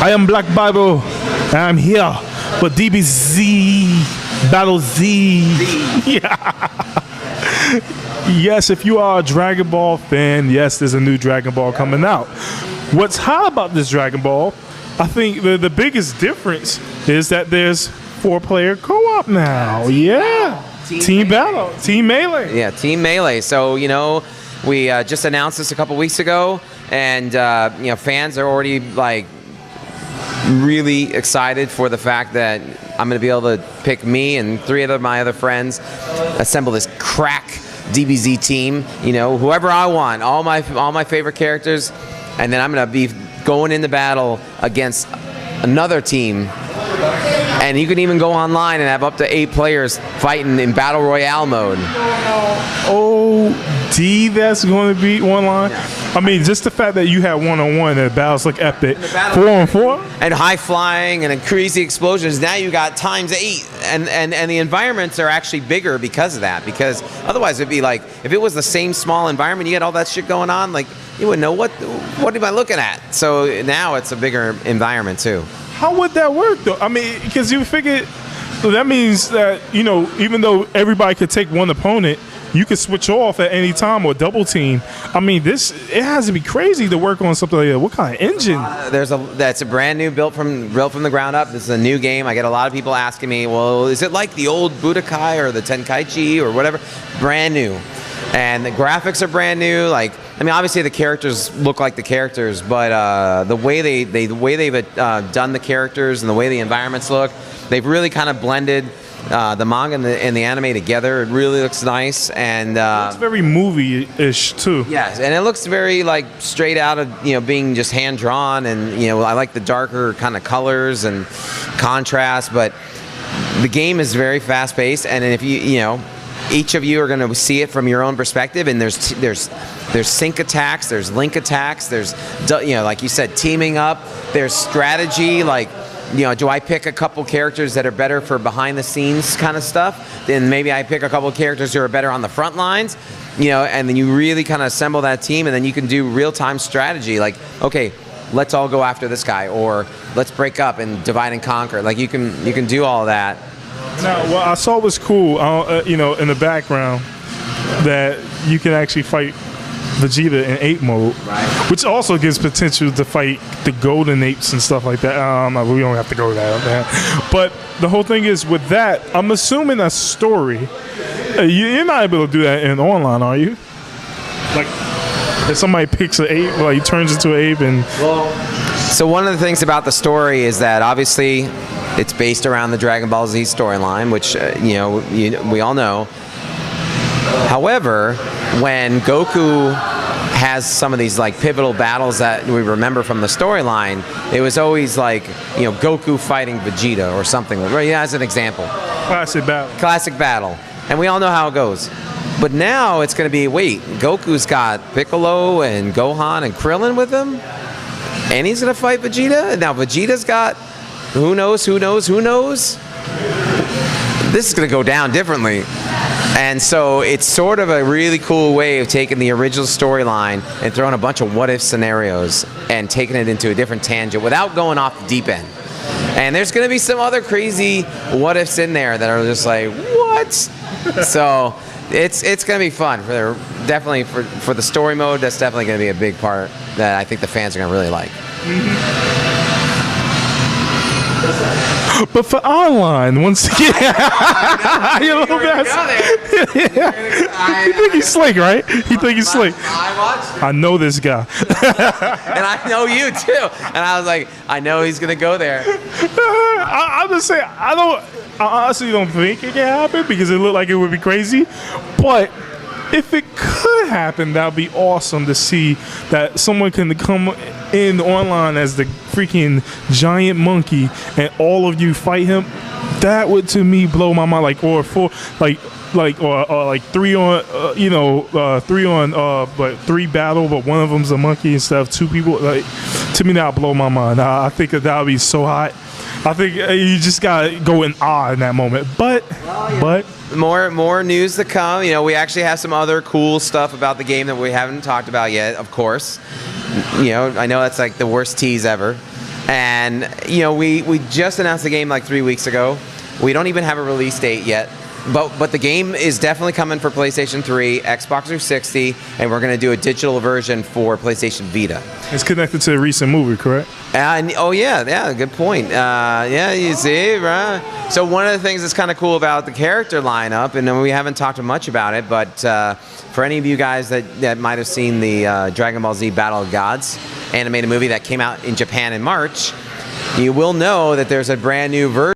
I am Black Bible, and I'm here for DBZ Battle Z. Yeah. Yes, if you are a Dragon Ball fan, yes, there's a new Dragon Ball coming out. What's hot about this Dragon Ball, I think the biggest difference is that there's 4-player co-op now. Yeah. Team Battle. Team Melee. Yeah, Team Melee. So, you know, we just announced this a couple weeks ago, and, you know, fans are already, like, really excited for the fact that I'm going to be able to pick me and 3 of my other friends, assemble this crack DBZ team, you know, whoever I want, all my favorite characters, and then I'm going to be going into battle against another team. And you can even go online and have up to 8 players fighting in Battle Royale mode. That's going to be online. Yeah. I mean, just the fact that you had 1-on-1 and the battles look epic. 4-on-4? And high flying and crazy explosions. Now you got ×8. And the environments are actually bigger because of that. Because otherwise it'd be like, if it was the same small environment, you had all that shit going on, like, you wouldn't know what am I looking at? So now it's a bigger environment too. How would that work though? I mean, because you figure that means that, you know, even though everybody could take one opponent, you could switch off at any time or double team. I mean, it has to be crazy to work on something like that. What kind of engine? That's a brand new built from the ground up. This is a new game. I get a lot of people asking me, well, is it like the old Budokai or the Tenkaichi or whatever? Brand new. And the graphics are brand new. Like, I mean, obviously the characters look like the characters, but the way they've done the characters and the way the environments look, they've really kind of blended the manga and the anime together. It really looks nice, and it's very movie-ish too. Yes, and it looks very like straight out of, you know, being just hand drawn, and, you know, I like the darker kind of colors and contrast, but the game is very fast-paced, and if you know. Each of you are going to see it from your own perspective, and there's sync attacks, there's link attacks, there's, you know, like you said, teaming up, there's strategy, like, you know, do I pick a couple characters that are better for behind the scenes kind of stuff? Then maybe I pick a couple characters who are better on the front lines, you know, and then you really kind of assemble that team, and then you can do real-time strategy, like, okay, let's all go after this guy, or let's break up and divide and conquer. Like, you can do all that. Now, what I saw was cool, you know, in the background, that you can actually fight Vegeta in ape mode, right, which also gives potential to fight the golden apes and stuff like that. We don't have to go that. But the whole thing is, with that, I'm assuming a story. You're not able to do that in online, are you? Like, if somebody picks an ape, like, he turns into an ape and... So one of the things about the story is that obviously it's based around the Dragon Ball Z storyline, which you know, we all know. However, when Goku has some of these like pivotal battles that we remember from the storyline, it was always like, you know, Goku fighting Vegeta or something. Right? As an example. Classic battle. Classic battle, and we all know how it goes. But now it's going to be, wait, Goku's got Piccolo and Gohan and Krillin with him, and he's going to fight Vegeta. Now Vegeta's got who knows. This is going to go down differently. And so it's sort of a really cool way of taking the original storyline and throwing a bunch of what-if scenarios and taking it into a different tangent without going off the deep end. And there's going to be some other crazy what-ifs in there that are just like, what? So it's going to be fun. Definitely for the story mode, that's definitely going to be a big part that I think the fans are going to really like. But for online, once again, you little bastard. You think he's slick, right? You think he's slick. I know this guy. And I know you too. And I was like, I know he's gonna go there. I'm just saying, I honestly don't think it can happen because it looked like it would be crazy. But if it could happen, that would be awesome to see that someone can come in online as the freaking giant monkey and all of you fight him. That would, to me, blow my mind. Like, or four, like 3 on, 3 on, but 3 battle, but one of them's a monkey and stuff. 2 people, like, to me, that would blow my mind. I think that would be so hot. I think you just gotta go in awe in that moment. But more news to come. You know, we actually have some other cool stuff about the game that we haven't talked about yet. Of course, you know, I know that's like the worst tease ever. And you know, we just announced the game like 3 weeks ago. We don't even have a release date yet. But the game is definitely coming for PlayStation 3, Xbox 360, and we're going to do a digital version for PlayStation Vita. It's connected to a recent movie, correct? Oh yeah, good point. Yeah, you see, right? So one of the things that's kind of cool about the character lineup, and we haven't talked much about it, but for any of you guys that might have seen the Dragon Ball Z Battle of Gods animated movie that came out in Japan in March, you will know that there's a brand new version